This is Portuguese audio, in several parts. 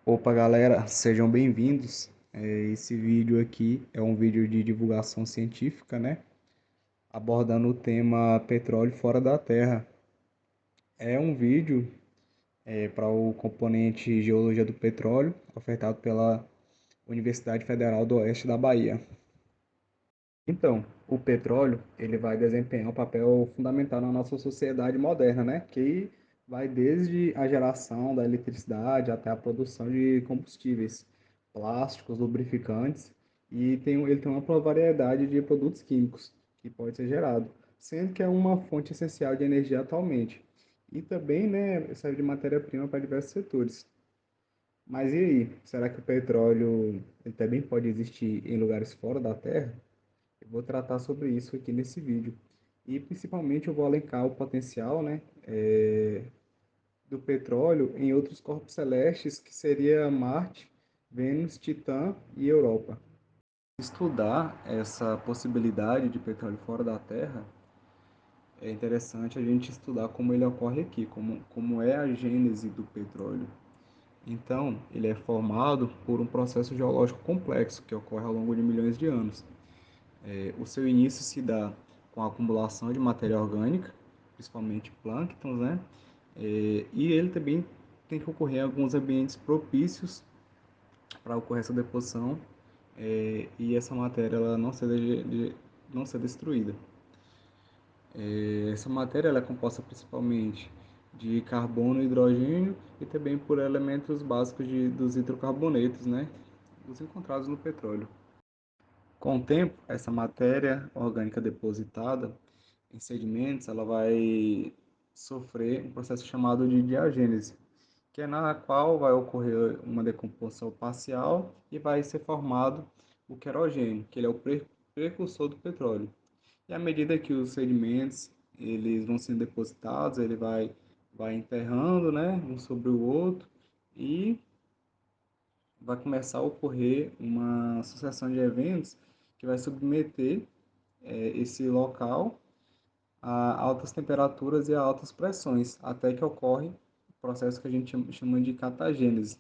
Opa, galera, sejam bem-vindos. Esse vídeo aqui é um vídeo de divulgação científica, né? Abordando o tema petróleo fora da Terra. É um vídeo para o componente Geologia do Petróleo, ofertado pela Universidade Federal do Oeste da Bahia. Então, o petróleo, ele vai desempenhar um papel fundamental na nossa sociedade moderna, né? Que vai desde a geração da eletricidade até a produção de combustíveis, plásticos, lubrificantes e ele tem uma ampla variedade de produtos químicos que pode ser gerado, sendo que é uma fonte essencial de energia atualmente. E também, né, serve de matéria-prima para diversos setores. Mas e aí, será que o petróleo ele também pode existir em lugares fora da Terra? Eu vou tratar sobre isso aqui nesse vídeo. E principalmente eu vou alencar o potencial, né, do petróleo em outros corpos celestes, que seria Marte, Vênus, Titã e Europa. Estudar essa possibilidade de petróleo fora da Terra, é interessante a gente estudar como ele ocorre aqui, como é a gênese do petróleo. Então, ele é formado por um processo geológico complexo que ocorre ao longo de milhões de anos. O seu início se dá com a acumulação de matéria orgânica, principalmente plânctons, né? E ele também tem que ocorrer em alguns ambientes propícios para ocorrer essa deposição e essa matéria ela não ser destruída. Essa matéria ela é composta principalmente de carbono e hidrogênio e também por elementos básicos dos hidrocarbonetos, né? Os encontrados no petróleo. Com o tempo, essa matéria orgânica depositada em sedimentos, ela vai sofrer um processo chamado de diagênese, que é na qual vai ocorrer uma decomposição parcial e vai ser formado o querogênio, que ele é o precursor do petróleo. E à medida que os sedimentos eles vão sendo depositados, vai enterrando, né, um sobre o outro e vai começar a ocorrer uma sucessão de eventos que vai submeter esse local a altas temperaturas e a altas pressões, até que ocorre o processo que a gente chama de catagênese.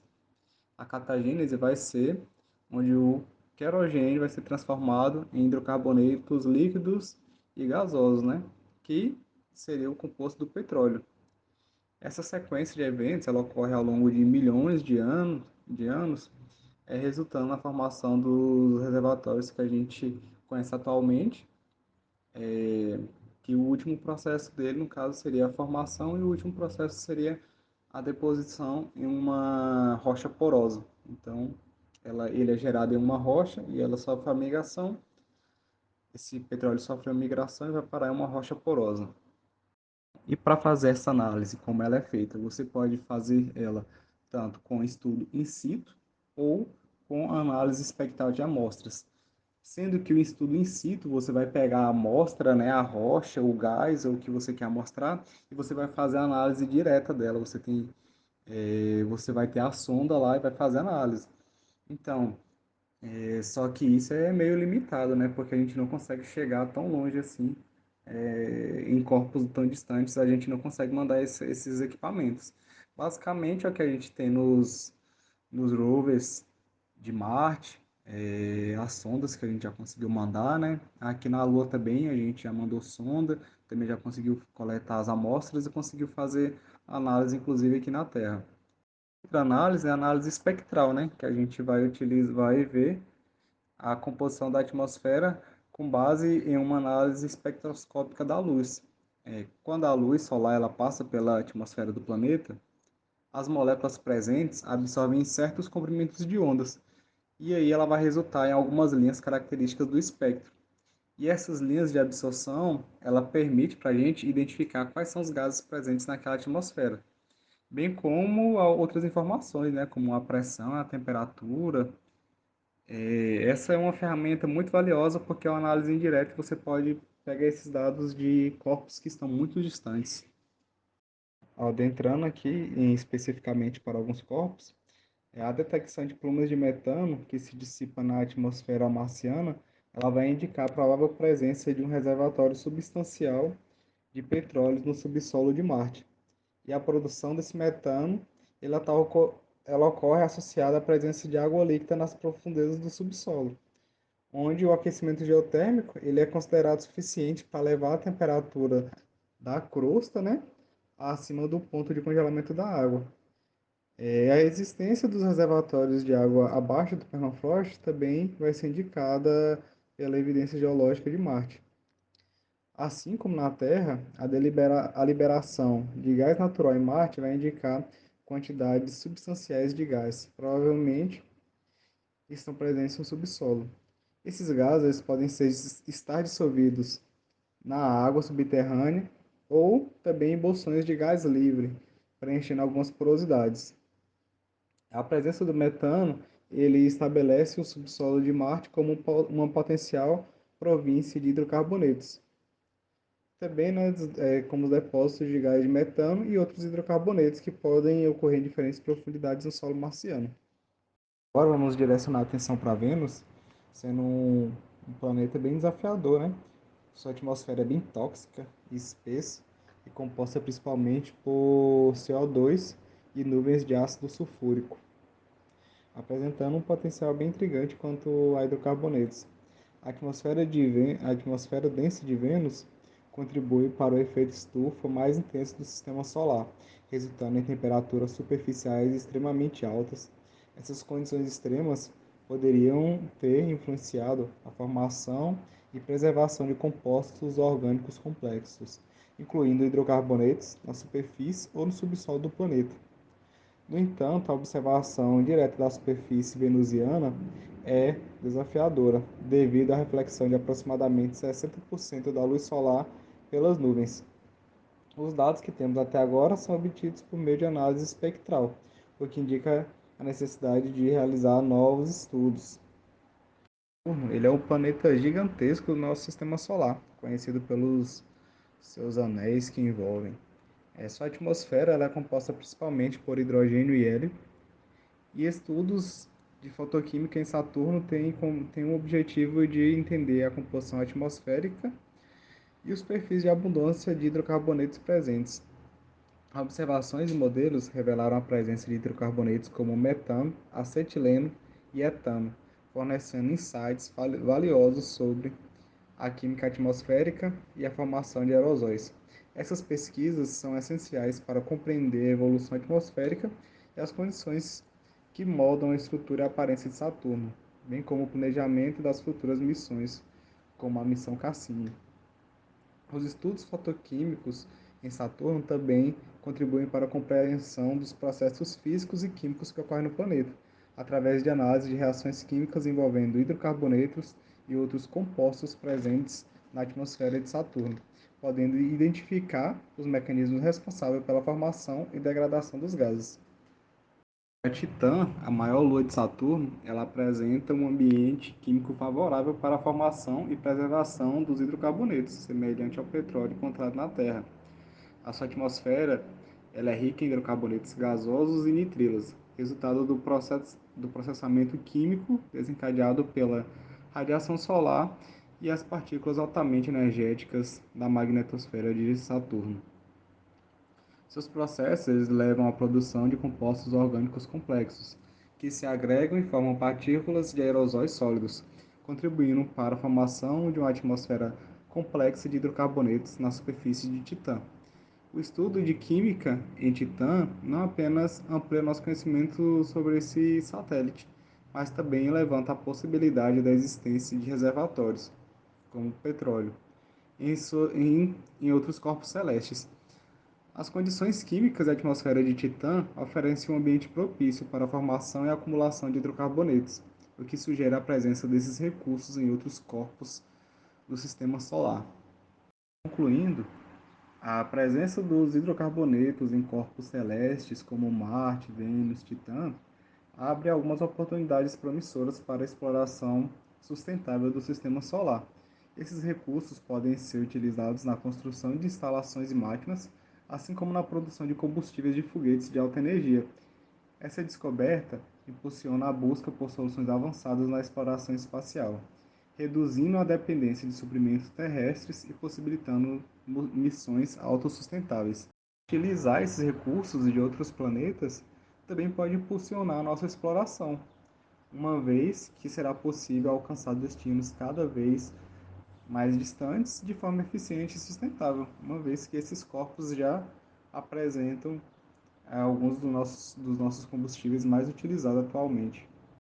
A catagênese vai ser onde o querogênio vai ser transformado em hidrocarbonetos líquidos e gasosos, né? Que seria o composto do petróleo. Essa sequência de eventos ela ocorre ao longo de milhões de anos resultando na formação dos reservatórios que a gente conhece atualmente, que o último processo dele, no caso, seria a formação e o último processo seria a deposição em uma rocha porosa. Então, ele é gerado em uma rocha e ela sofre a migração. Esse petróleo sofre a migração e vai parar em uma rocha porosa. E para fazer essa análise, como ela é feita, você pode fazer ela tanto com estudo in situ ou com análise espectral de amostras. Sendo que o estudo in situ, você vai pegar a amostra, né, a rocha, o gás, ou o que você quer amostrar, e você vai fazer a análise direta dela. Você vai ter a sonda lá e vai fazer a análise. Então, só que isso é meio limitado, né, porque a gente não consegue chegar tão longe assim, em corpos tão distantes, a gente não consegue mandar esses equipamentos. Basicamente, é o que a gente tem nos rovers de Marte, as sondas que a gente já conseguiu mandar, né? Aqui na Lua também a gente já mandou sonda, também já conseguiu coletar as amostras e conseguiu fazer análise, inclusive aqui na Terra. Outra análise é a análise espectral, né? Que a gente vai utilizar, vai ver a composição da atmosfera com base em uma análise espectroscópica da luz. Quando a luz solar ela passa pela atmosfera do planeta, as moléculas presentes absorvem certos comprimentos de ondas, e aí ela vai resultar em algumas linhas características do espectro. E essas linhas de absorção, ela permite para a gente identificar quais são os gases presentes naquela atmosfera, bem como outras informações, né, como a pressão, a temperatura. Essa é uma ferramenta muito valiosa porque é uma análise indireta e você pode pegar esses dados de corpos que estão muito distantes. Adentrando aqui especificamente para alguns corpos, a detecção de plumas de metano que se dissipa na atmosfera marciana, ela vai indicar a provável presença de um reservatório substancial de petróleo no subsolo de Marte. E a produção desse metano, ela está ela ocorre associada à presença de água líquida nas profundezas do subsolo, onde o aquecimento geotérmico ele é considerado suficiente para levar a temperatura da crosta, né, acima do ponto de congelamento da água. A existência dos reservatórios de água abaixo do permafrost também vai ser indicada pela evidência geológica de Marte. Assim como na Terra, a liberação de gás natural em Marte vai indicar quantidades substanciais de gás, provavelmente estão presentes no subsolo. Esses gases podem estar dissolvidos na água subterrânea ou também em bolsões de gás livre, preenchendo algumas porosidades. A presença do metano, ele estabelece o subsolo de Marte como uma potencial província de hidrocarbonetos. Também, né, como os depósitos de gás de metano e outros hidrocarbonetos que podem ocorrer em diferentes profundidades no solo marciano. Agora vamos direcionar a atenção para Vênus, sendo um planeta bem desafiador, né? Sua atmosfera é bem tóxica e espessa e composta principalmente por CO2 e nuvens de ácido sulfúrico, apresentando um potencial bem intrigante quanto a hidrocarbonetos. A atmosfera densa de Vênus contribui para o efeito estufa mais intenso do sistema solar, resultando em temperaturas superficiais extremamente altas. Essas condições extremas poderiam ter influenciado a formação e preservação de compostos orgânicos complexos, incluindo hidrocarbonetos na superfície ou no subsolo do planeta. No entanto, a observação direta da superfície venusiana é desafiadora, devido à reflexão de aproximadamente 60% da luz solar pelas nuvens. Os dados que temos até agora são obtidos por meio de análise espectral, o que indica a necessidade de realizar novos estudos. Ele é um planeta gigantesco do nosso sistema solar, conhecido pelos seus anéis que envolvem. Sua atmosfera ela é composta principalmente por hidrogênio e hélio, e estudos de fotoquímica em Saturno têm o objetivo de entender a composição atmosférica e os perfis de abundância de hidrocarbonetos presentes. Observações e modelos revelaram a presença de hidrocarbonetos como metano, acetileno e etano, fornecendo insights valiosos sobre a química atmosférica e a formação de aerosóis. Essas pesquisas são essenciais para compreender a evolução atmosférica e as condições que moldam a estrutura e a aparência de Saturno, bem como o planejamento das futuras missões, como a missão Cassini. Os estudos fotoquímicos em Saturno também contribuem para a compreensão dos processos físicos e químicos que ocorrem no planeta, através de análise de reações químicas envolvendo hidrocarbonetos e outros compostos presentes na atmosfera de Saturno, podendo identificar os mecanismos responsáveis pela formação e degradação dos gases. A Titã, a maior lua de Saturno, ela apresenta um ambiente químico favorável para a formação e preservação dos hidrocarbonetos, semelhante ao petróleo encontrado na Terra. A sua atmosfera ela é rica em hidrocarbonetos gasosos e nitrilas, resultado do processamento químico desencadeado pela radiação solar e as partículas altamente energéticas da magnetosfera de Saturno. Seus processos levam à produção de compostos orgânicos complexos, que se agregam e formam partículas de aerosóis sólidos, contribuindo para a formação de uma atmosfera complexa de hidrocarbonetos na superfície de Titã. O estudo de química em Titã não apenas amplia nosso conhecimento sobre esse satélite, mas também levanta a possibilidade da existência de reservatórios, como petróleo, em outros corpos celestes. As condições químicas da atmosfera de Titã oferecem um ambiente propício para a formação e acumulação de hidrocarbonetos, o que sugere a presença desses recursos em outros corpos do sistema solar. Concluindo, a presença dos hidrocarbonetos em corpos celestes como Marte, Vênus, Titã abre algumas oportunidades promissoras para a exploração sustentável do sistema solar. Esses recursos podem ser utilizados na construção de instalações e máquinas, assim como na produção de combustíveis de foguetes de alta energia. Essa descoberta impulsiona a busca por soluções avançadas na exploração espacial, reduzindo a dependência de suprimentos terrestres e possibilitando missões autossustentáveis. Utilizar esses recursos de outros planetas também pode impulsionar a nossa exploração, uma vez que será possível alcançar destinos cada vez mais distantes de forma eficiente e sustentável, uma vez que esses corpos já apresentam alguns dos nossos combustíveis mais utilizados atualmente.